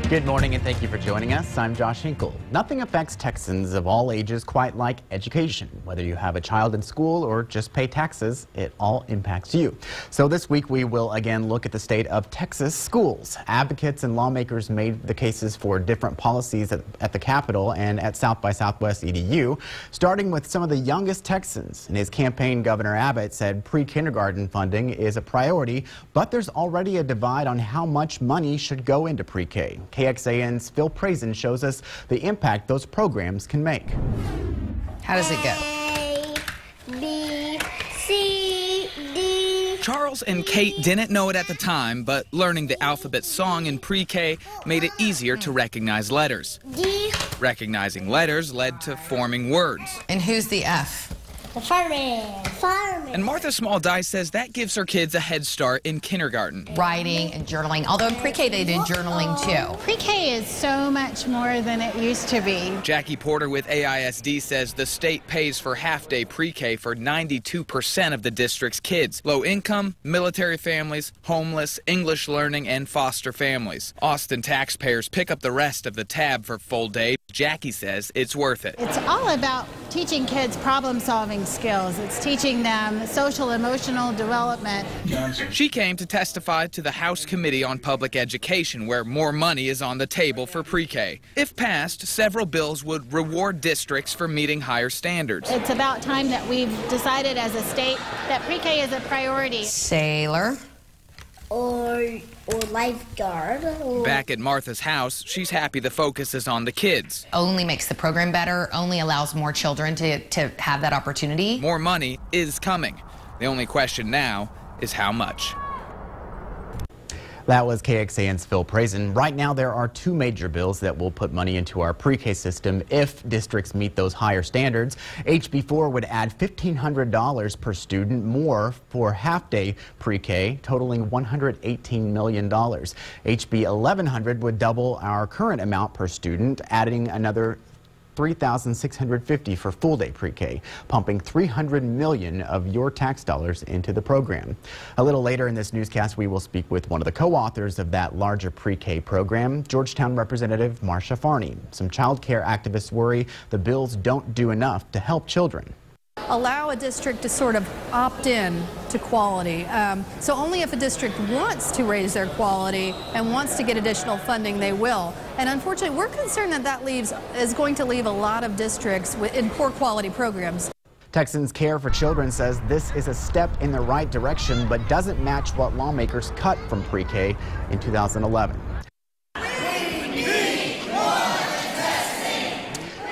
Good morning and thank you for joining us. I'm Josh Hinkle. Nothing affects Texans of all ages quite like education. Whether you have a child in school or just pay taxes, it all impacts you. So this week we will again look at the state of Texas schools. Advocates and lawmakers made the cases for different policies at the Capitol and at South by Southwest EDU, starting with some of the youngest Texans. In his campaign, Governor Abbott said pre-kindergarten funding is a priority, but there's already a divide on how much money should go into pre-K. KXAN's Phil Prazen shows us the impact those programs can make. How does it go? A, B, C, D. Charles and Kate didn't know it at the time, but learning the alphabet song in pre-K made it easier to recognize letters. D. Recognizing letters led to forming words. And who's the F? The fireman. Fireman. And Martha Small-Dye says that gives her kids a head start in kindergarten. Writing and journaling, although in pre-K they did journaling too. Pre-K is so much more than it used to be. Jackie Porter with AISD says the state pays for half-day pre-K for 92% of the district's kids. Low income, military families, homeless, English learning, and foster families. Austin taxpayers pick up the rest of the tab for full day. Jackie says it's worth it. It's all about teaching kids problem-solving skills. It's teaching them social emotional development. She came to testify to the House Committee on Public Education, where more money is on the table for pre-K. If passed, several bills would reward districts for meeting higher standards. It's about time that we've decided as a state that pre-K is a priority. Sailor. Or lifeguard. Back at Martha's house, she's happy the focus is on the kids. Only makes the program better, only allows more children to have that opportunity. More money is coming. The only question now is how much. That was KXAN's Phil Prazen. Right now, there are two major bills that will put money into our pre-K system if districts meet those higher standards. HB 4 would add $1,500 per student more for half-day pre-K, totaling $118 million. HB 1100 would double our current amount per student, adding another $3,650 for full-day pre-K, pumping $300 million of your tax dollars into the program. A little later in this newscast, we will speak with one of the co-authors of that larger pre-K program, Georgetown Representative Marsha Farney. Some child care activists worry the bills don't do enough to help children. Allow a district to sort of opt in to quality. So only if a district wants to raise their quality and wants to get additional funding, they will. And unfortunately, we're concerned that is going to leave a lot of districts in poor quality programs. Texans Care for Children says this is a step in the right direction, but doesn't match what lawmakers cut from pre-K in 2011.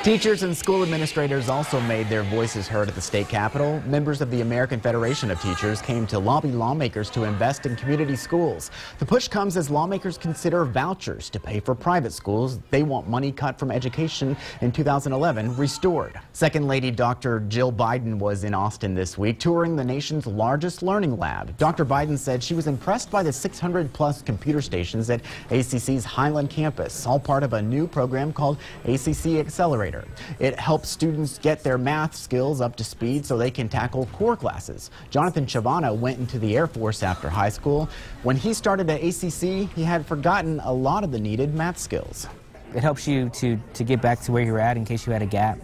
Teachers and school administrators also made their voices heard at the state capitol. Members of the American Federation of Teachers came to lobby lawmakers to invest in community schools. The push comes as lawmakers consider vouchers to pay for private schools. They want money cut from education in 2011 restored. Second Lady Dr. Jill Biden was in Austin this week, touring the nation's largest learning lab. Dr. Biden said she was impressed by the 600-plus computer stations at ACC's Highland campus, all part of a new program called ACC Accelerator. It helps students get their math skills up to speed so they can tackle core classes. Jonathan Chavana went into the Air Force after high school. When he started at ACC, he had forgotten a lot of the needed math skills. It helps you to get back to where you're at in case you had a gap.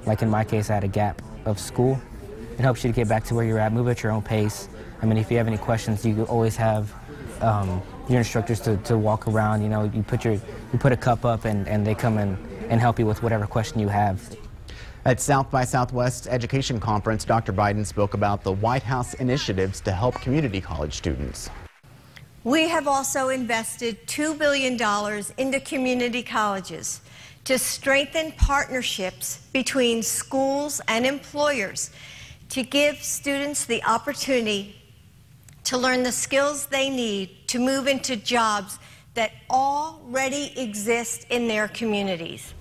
Like in my case, I had a gap of school. It helps you to get back to where you're at, move at your own pace. I mean, if you have any questions, you always have your instructors to walk around. You know, you put a cup up and they come in and help you with whatever question you have. At South by Southwest Education Conference, Dr. Biden spoke about the White House initiatives to help community college students. We have also invested $2 billion into community colleges to strengthen partnerships between schools and employers to give students the opportunity to learn the skills they need to move into jobs that already exist in their communities.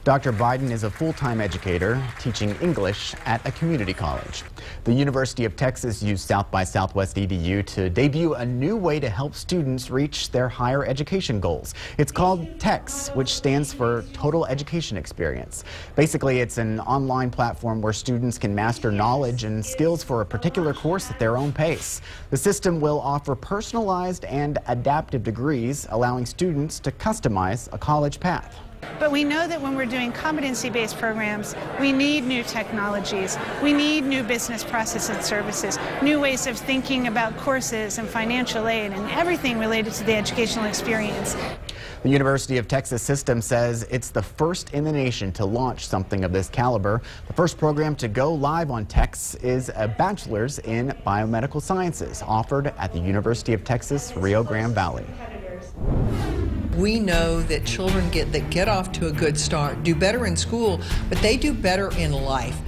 Dr. Biden is a full-time educator teaching English at a community college. The University of Texas used South by Southwest EDU to debut a new way to help students reach their higher education goals. It's called TEX, which stands for Total Education Experience. Basically, it's an online platform where students can master knowledge and skills for a particular course at their own pace. The system will offer personalized and adaptive degrees, allowing students to customize a college path. But we know that when we're doing competency-based programs, we need new technologies. We need new business processes and services, new ways of thinking about courses and financial aid and everything related to the educational experience. The University of Texas system says it's the first in the nation to launch something of this caliber. The first program to go live on TEX is a bachelor's in biomedical sciences offered at the University of Texas, Rio Grande Valley. We know that children that get off to a good start do better in school, but they do better in life.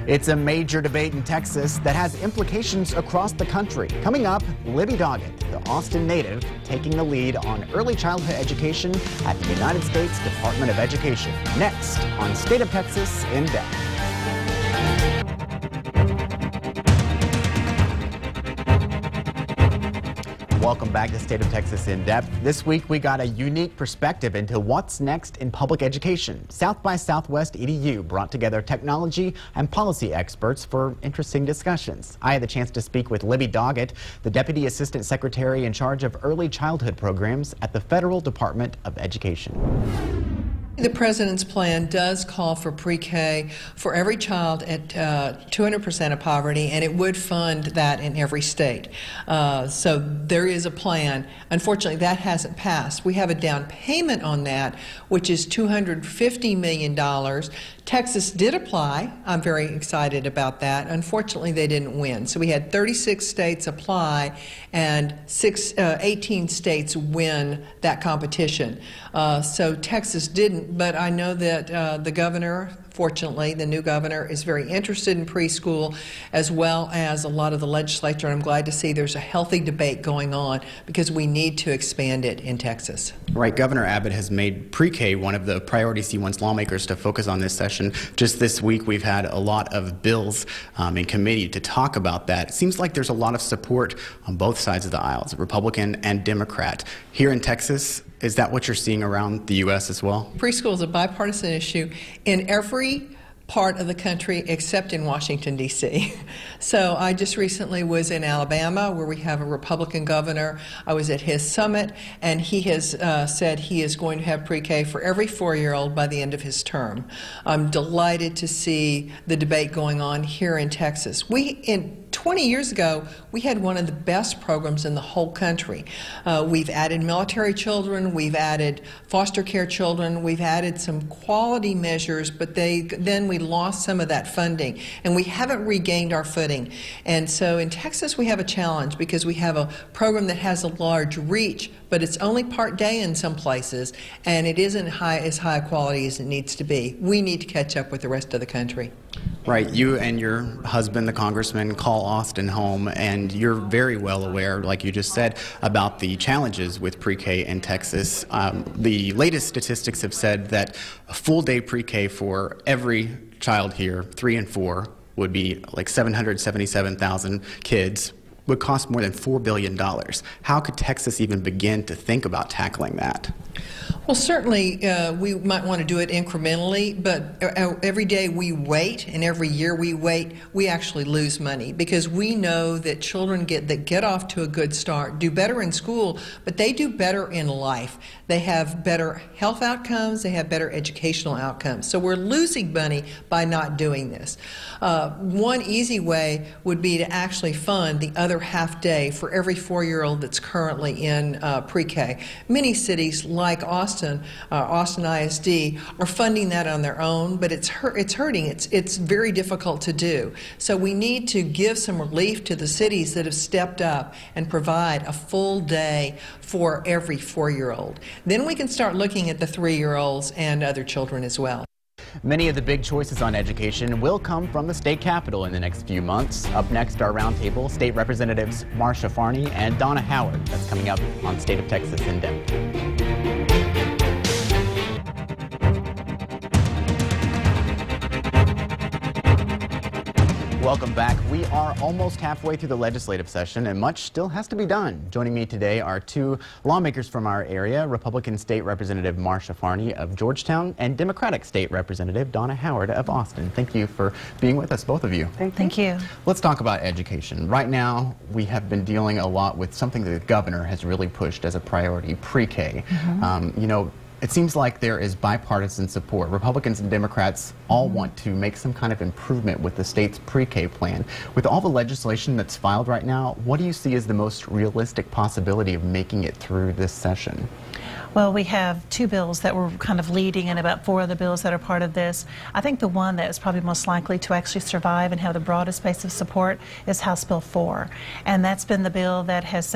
It's a major debate in Texas that has implications across the country. Coming up, Libby Doggett, the Austin native, taking the lead on early childhood education at the United States Department of Education. Next on State of Texas in Depth. Welcome back to State of Texas in Depth. This week we got a unique perspective into what's next in public education. South by Southwest EDU brought together technology and policy experts for interesting discussions. I had the chance to speak with Libby Doggett, the Deputy Assistant Secretary in charge of early childhood programs at the Federal Department of Education. The President's plan does call for pre-K for every child at 200% of poverty, and it would fund that in every state. So there is a plan. Unfortunately, that hasn't passed. We have a down payment on that, which is $250 million. Texas did apply. I'm very excited about that. Unfortunately, they didn't win. So we had 36 states apply and 18 states win that competition. So Texas didn't, but I know that the governor, fortunately, the new governor, is very interested in preschool, as well as a lot of the legislature. I'm glad to see there's a healthy debate going on because we need to expand it in Texas. Right. Governor Abbott has made pre-K one of the priorities he wants lawmakers to focus on this session. Just this week, we've had a lot of bills in committee to talk about that. It seems like there's a lot of support on both sides of the aisles, Republican and Democrat. Here in Texas, is that what you're seeing around the U.S. as well? Preschool is a bipartisan issue in every part of the country except in Washington, D.C. So I just recently was in Alabama, where we have a Republican governor. I was at his summit, and he has said he is going to have pre-K for every 4-year-old by the end of his term. I'm delighted to see the debate going on here in Texas. 20 years ago, we had one of the best programs in the whole country. We've added military children, we've added foster care children, we've added some quality measures, but then we lost some of that funding, and we haven't regained our footing. And so in Texas, we have a challenge because we have a program that has a large reach, but it's only part day in some places, and it isn't as high quality as it needs to be. We need to catch up with the rest of the country. Right. You and your husband, the congressman, call Austin home, and you're very well aware, like you just said, about the challenges with pre-K in Texas. The latest statistics have said that a full-day pre-K for every child here, 3 and 4, would be like 777,000 kids, would cost more than $4 billion. How could Texas even begin to think about tackling that? Well, certainly we might want to do it incrementally, but every day we wait and every year we wait, we actually lose money because we know that children that get off to a good start do better in school, but they do better in life. They have better health outcomes, they have better educational outcomes. So we're losing money by not doing this. One easy way would be to actually fund the other half day for every 4-year-old that's currently in pre-K. Many cities like Austin ISD are funding that on their own, but it's hurting. It's very difficult to do. So we need to give some relief to the cities that have stepped up and provide a full day for every 4-year-old. Then we can start looking at the 3-year-olds and other children as well. Many of the big choices on education will come from the state capitol in the next few months. Up next, our roundtable, State Representatives Marsha, Farney, and Donna Howard. That's coming up on State of Texas in Depth. Welcome back. We are almost halfway through the legislative session and much still has to be done. Joining me today are two lawmakers from our area, Republican State Representative Marsha Farney of Georgetown and Democratic State Representative Donna Howard of Austin. Thank you for being with us, both of you. Thank you. Let's talk about education. Right now, we have been dealing a lot with something that the governor has really pushed as a priority, pre-K. You know, it seems like there is bipartisan support. Republicans and Democrats all want to make some kind of improvement with the state's pre-K plan. With all the legislation that's filed right now, what do you see as the most realistic possibility of making it through this session? Well, we have two bills that were kind of leading and about four other bills that are part of this. I think the one that is probably most likely to actually survive and have the broadest base of support is House Bill 4. And that's been the bill that has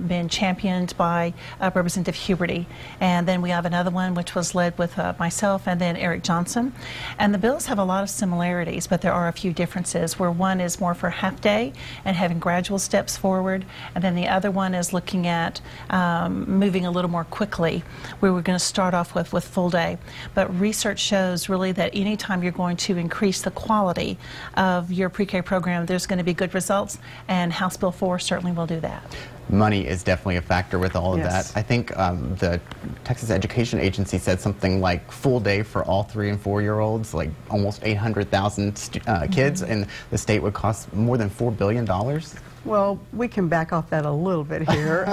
been championed by Representative Huberty. And then we have another one which was led with myself and then Eric Johnson. And the bills have a lot of similarities, but there are a few differences, where one is more for half day and having gradual steps forward. And then the other one is looking at moving a little more quickly, where we're going to start off with full day. But research shows really that anytime you're going to increase the quality of your pre-K program, there's going to be good results, and House Bill 4 certainly will do that. Money is definitely a factor with all of that. I think the Texas Education Agency said something like full day for all 3- and 4-year-olds, like almost 800,000 kids, and the state would cost more than $4 billion. Well, we can back off that a little bit here.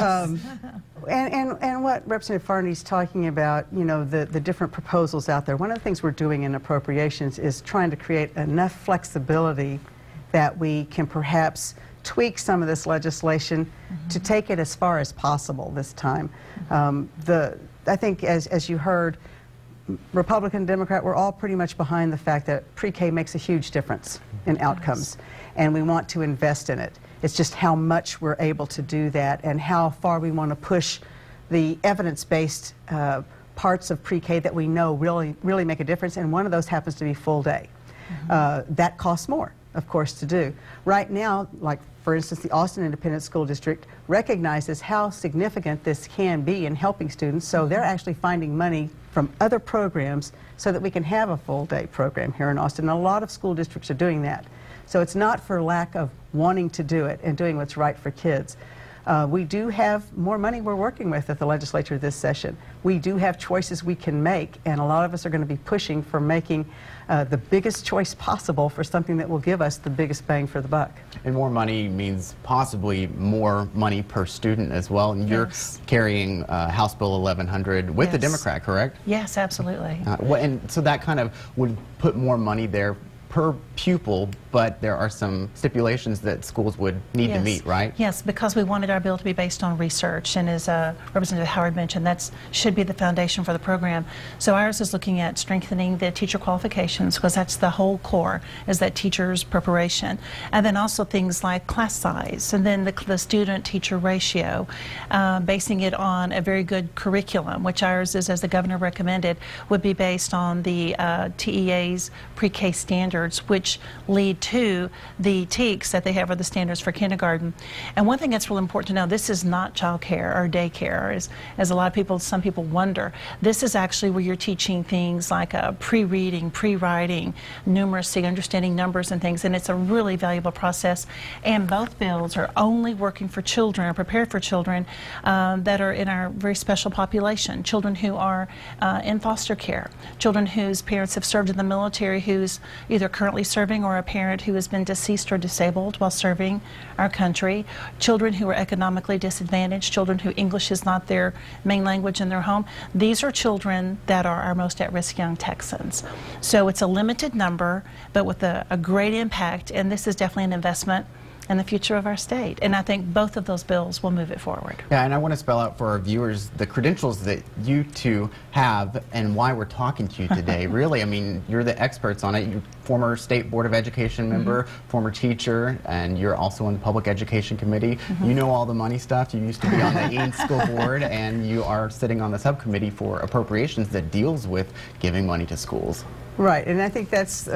And what Representative Farney's talking about, you know, the different proposals out there. One of the things we're doing in appropriations is trying to create enough flexibility that we can perhaps tweak some of this legislation to take it as far as possible this time. I think as you heard, Republican, Democrat, we're all pretty much behind the fact that pre-K makes a huge difference in outcomes, and we want to invest in it. It's just how much we're able to do that and how far we want to push the evidence-based parts of pre-K that we know really make a difference, and one of those happens to be full day. That costs more, of course, to do. Right now, like for instance, the Austin Independent School District recognizes how significant this can be in helping students, so they're actually finding money from other programs so that we can have a full day program here in Austin. And a lot of school districts are doing that. So it's not for lack of wanting to do it and doing what's right for kids. We do have more money we're working with at the legislature this session. We do have choices we can make, and a lot of us are going to be pushing for making the biggest choice possible for something that will give us the biggest bang for the buck. And more money means possibly more money per student as well. And you're carrying House Bill 1100 with the Democrat, correct? Yes, absolutely. And so that kind of would put more money there per pupil, but there are some stipulations that schools would need to meet, right? Yes, because we wanted our bill to be based on research, and as Representative Howard mentioned, that should be the foundation for the program. So ours is looking at strengthening the teacher qualifications, because that's the whole core, is that teacher's preparation. And then also things like class size, and then the student-teacher ratio, basing it on a very good curriculum, which ours is, as the governor recommended, would be based on the TEA's pre-K standards, which lead to the TEKS that they have, or the standards for kindergarten. And one thing that's really important to know, this is not child care or daycare, as a lot of people, some people wonder. This is actually where you're teaching things like pre-reading, pre-writing, numeracy, understanding numbers and things, and it's a really valuable process. And both bills are only working for children, or prepared for children that are in our very special population, children who are in foster care, children whose parents have served in the military, who's either currently serving, or a parent who has been deceased or disabled while serving our country, children who are economically disadvantaged, children who English is not their main language in their home. These are children that are our most at-risk young Texans. So it's a limited number, but with a great impact, and this is definitely an investment and the future of our state. And I think both of those bills will move it forward. Yeah, and I want to spell out for our viewers the credentials that you two have and why we're talking to you today. Really, I mean, you're the experts on it. You're former State Board of Education member, former teacher, and you're also on the Public Education Committee. You know all the money stuff. You used to be on the Eaton School Board, and you are sitting on the subcommittee for appropriations that deals with giving money to schools. Right, and I think that's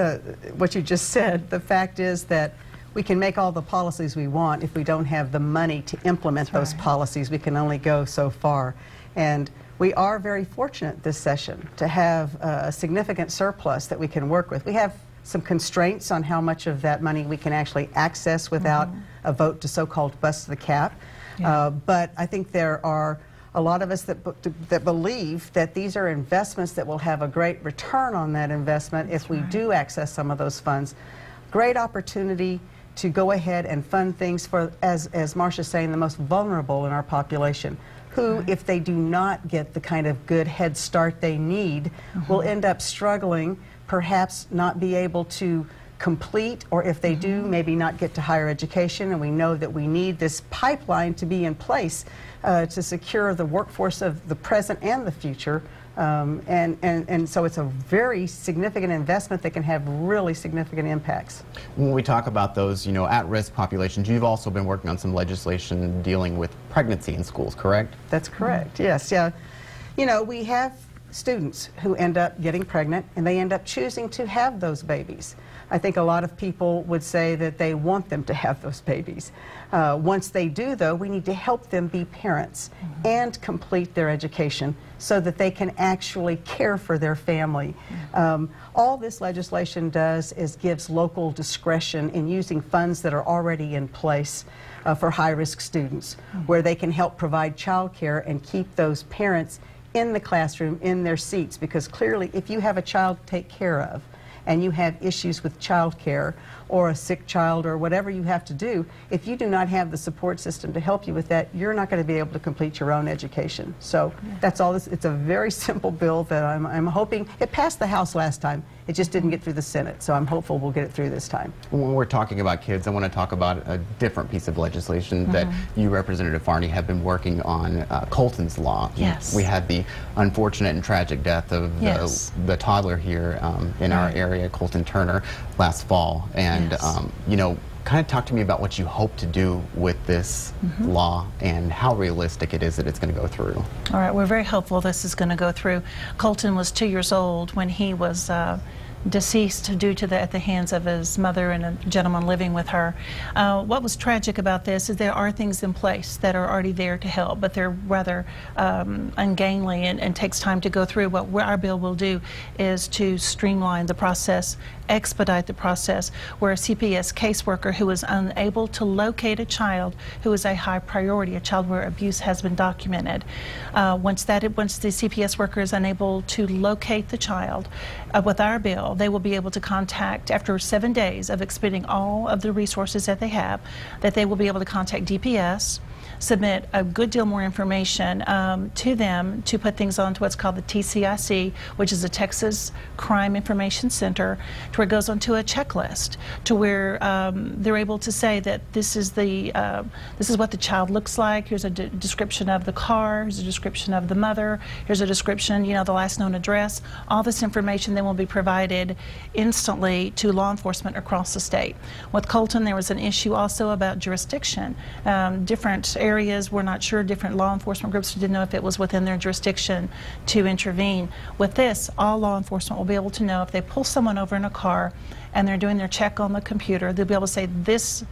what you just said. The fact is that we can make all the policies we want. If we don't have the money to implement those policies, we can only go so far. And we are very fortunate this session to have a significant surplus that we can work with. We have some constraints on how much of that money we can actually access without a vote to so-called bust the cap. Yeah. But I think there are a lot of us that believe that these are investments that will have a great return on that investment if we do access some of those funds. Great opportunity to go ahead and fund things for, as Marsha's saying, the most vulnerable in our population, who, if they do not get the kind of good head start they need, will end up struggling, perhaps not be able to complete, or if they do, maybe not get to higher education. And we know that we need this pipeline to be in place to secure the workforce of the present and the future. And so it's a very significant investment that can have really significant impacts. When we talk about those, at-risk populations, you've also been working on some legislation dealing with pregnancy in schools, correct? That's correct, yes. Yeah. We have students who end up getting pregnant and they end up choosing to have those babies. I think a lot of people would say that they want them to have those babies. Once they do, though, we need to help them be parents and complete their education so that they can actually care for their family. All this legislation does is gives local discretion in using funds that are already in place for high-risk students, where they can help provide child care and keep those parents in the classroom, in their seats, because clearly if you have a child to take care of and you have issues with child care or a sick child or whatever you have to do, if you do not have the support system to help you with that, you're not going to be able to complete your own education. So that's all this. It's a very simple bill that I'm hoping, it passed the House last time. It just didn't get through the Senate, so I'm hopeful we'll get it through this time. When we're talking about kids, I want to talk about a different piece of legislation that you, Representative Farney, have been working on, Coltons Law. Yes. We had the unfortunate and tragic death of the toddler here in our area, Colton Turner, last fall. And, kind of talk to me about what you hope to do with this law and how realistic it is that it's going to go through. All right, we're very hopeful this is going to go through. Colton was 2 years old when he was deceased due to at the hands of his mother and a gentleman living with her. What was tragic about this is there are things in place that are already there to help, but they're rather ungainly and takes time to go through. What our bill will do is to streamline the process, expedite the process, where a CPS caseworker who is unable to locate a child who is a high priority, a child where abuse has been documented, once the CPS worker is unable to locate the child, with our bill, they will be able to contact, after 7 days of expending all of the resources that they have, that they will be able to contact DPS, submit a good deal more information to them to put things onto what's called the TCIC, which is the Texas Crime Information Center, to where it goes onto a checklist, to where they're able to say that this is what the child looks like. Here's a description of the car. Here's a description of the mother. Here's a description, the last known address. All this information then will be provided instantly to law enforcement across the state. With Colton, there was an issue also about jurisdiction. Different areas we're not sure, different law enforcement groups didn't know if it was within their jurisdiction to intervene. With this, all law enforcement will be able to know if they pull someone over in a car and they're doing their check on the computer, they'll be able to say this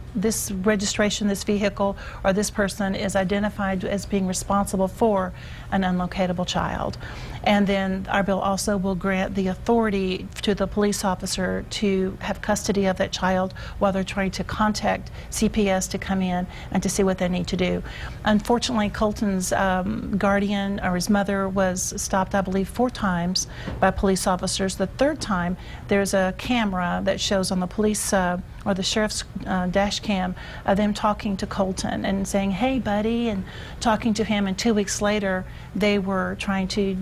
registration, this vehicle, or this person is identified as being responsible for an unlocatable child. And then our bill also will grant the authority to the police officer to have custody of that child while they're trying to contact CPS to come in and to see what they need to do. Unfortunately, Colton's guardian or his mother was stopped, I believe, 4 times by police officers. The 3rd time, there's a camera that shows on the police or the sheriff's dash cam them talking to Colton and saying, "Hey, buddy," and talking to him. And 2 weeks later, they were trying to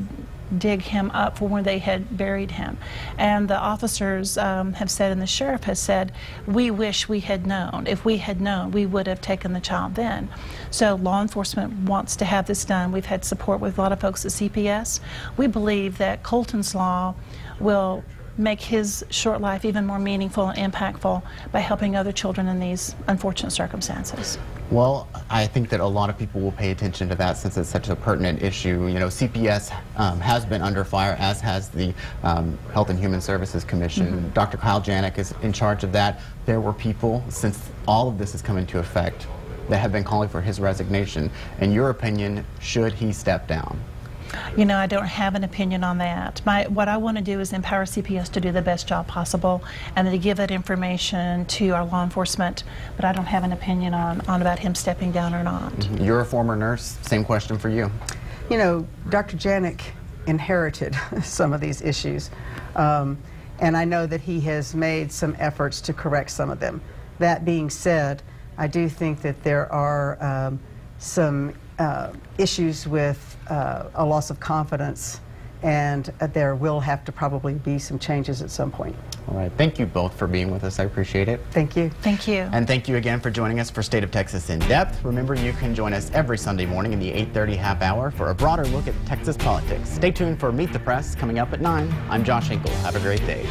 dig him up for where they had buried him. And the officers have said, and the sheriff has said, we wish we had known. If we had known, we would have taken the child then. So law enforcement wants to have this done. We've had support with a lot of folks at CPS. We believe that Colton's Law will make his short life even more meaningful and impactful by helping other children in these unfortunate circumstances. Well, I think that a lot of people will pay attention to that since it's such a pertinent issue. CPS has been under fire, as has the Health and Human Services Commission. Dr. Kyle Janik is in charge of that. There were people, since all of this has come into effect, that have been calling for his resignation. In your opinion, should he step down? You know, I don't have an opinion on that. What I want to do is empower CPS to do the best job possible and to give that information to our law enforcement, but I don't have an opinion on about him stepping down or not. You're a former nurse. Same question for you. You know, Dr. Janik inherited some of these issues, and I know that he has made some efforts to correct some of them. That being said, I do think that there are some issues with a loss of confidence, and there will have to probably be some changes at some point. All right. Thank you both for being with us. I appreciate it. Thank you. Thank you. And thank you again for joining us for State of Texas In Depth. Remember, you can join us every Sunday morning in the 8:30 half hour for a broader look at Texas politics. Stay tuned for Meet the Press coming up at 9. I'm Josh Hinkle. Have a great day.